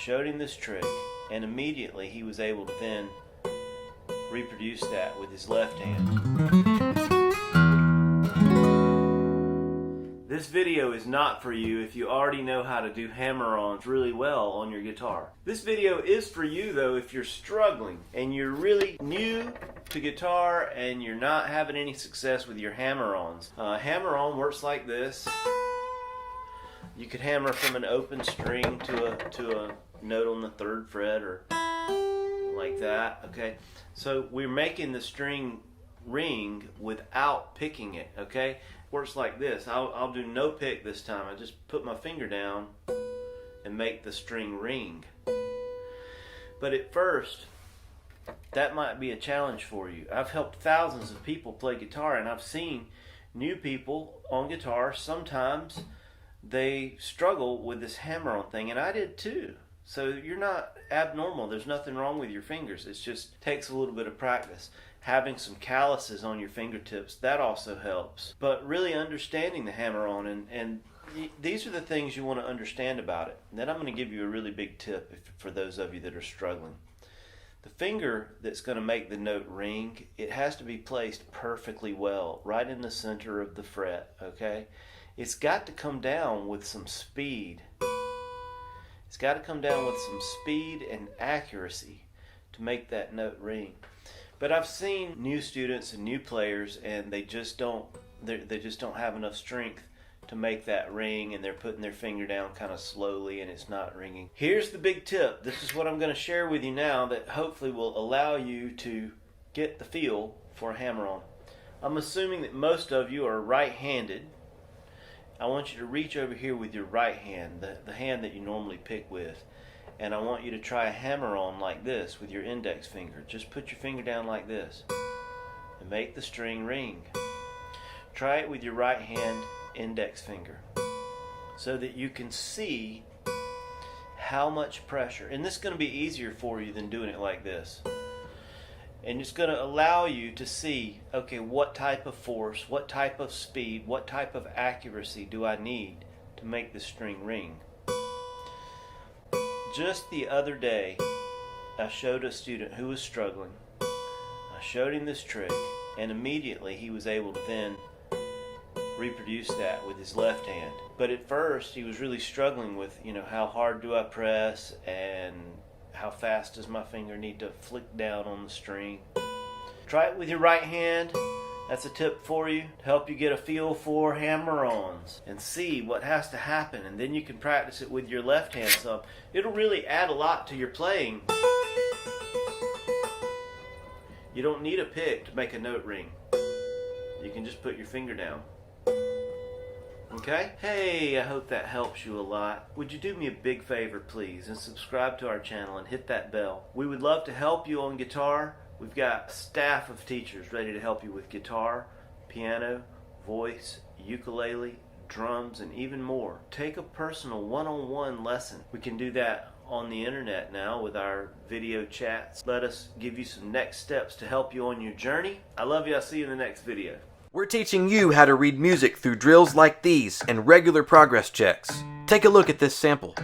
showed him this trick, and immediately he was able to then reproduce that with his left hand. This video is not for you if you already know how to do hammer-ons really well on your guitar. This video is for you though if you're struggling and you're really new to guitar and you're not having any success with your hammer-ons. Hammer-on works like this. You could hammer from an open string to a note on the 3rd fret or like that. Okay, so we're making the string ring without picking it. Okay, works like this. I'll do no pick this time. I just put my finger down and make the string ring. But at first, that might be a challenge for you. I've helped thousands of people play guitar, and I've seen new people on guitar. Sometimes they struggle with this hammer-on thing, and I did too. So you're not abnormal. There's nothing wrong with your fingers. It just takes a little bit of practice. Having some calluses on your fingertips, that also helps. But really understanding the hammer-on, and these are the things you want to understand about it. And then I'm going to give you a really big tip for those of you that are struggling. The finger that's going to make the note ring, it has to be placed perfectly well, right in the center of the fret, okay? It's got to come down with some speed. It's got to come down with some speed and accuracy to make that note ring. But I've seen new students and new players, and they just don't have enough strength to make that ring, and they're putting their finger down kind of slowly and it's not ringing. Here's the big tip. This is what I'm going to share with you now that hopefully will allow you to get the feel for a hammer-on. I'm assuming that most of you are right-handed. I want you to reach over here with your right hand, the hand that you normally pick with. And I want you to try a hammer-on like this with your index finger. Just put your finger down like this and make the string ring. Try it with your right hand index finger so that you can see how much pressure. And this is going to be easier for you than doing it like this. And it's going to allow you to see, okay, what type of force, what type of speed, what type of accuracy do I need to make the string ring. Just the other day, I showed a student who was struggling. I showed him this trick, and immediately he was able to then reproduce that with his left hand. But at first, he was really struggling with, how hard do I press and how fast does my finger need to flick down on the string. Try it with your right hand. That's a tip for you to help you get a feel for hammer-ons and see what has to happen, and then you can practice it with your left hand some. It'll really add a lot to your playing. You don't need a pick to make a note ring. You can just put your finger down. Okay? Hey, I hope that helps you a lot. Would you do me a big favor, please, and subscribe to our channel and hit that bell. We would love to help you on guitar. We've got a staff of teachers ready to help you with guitar, piano, voice, ukulele, drums, and even more. Take a personal one-on-one lesson. We can do that on the internet now with our video chats. Let us give you some next steps to help you on your journey. I love you. I'll see you in the next video. We're teaching you how to read music through drills like these and regular progress checks. Take a look at this sample.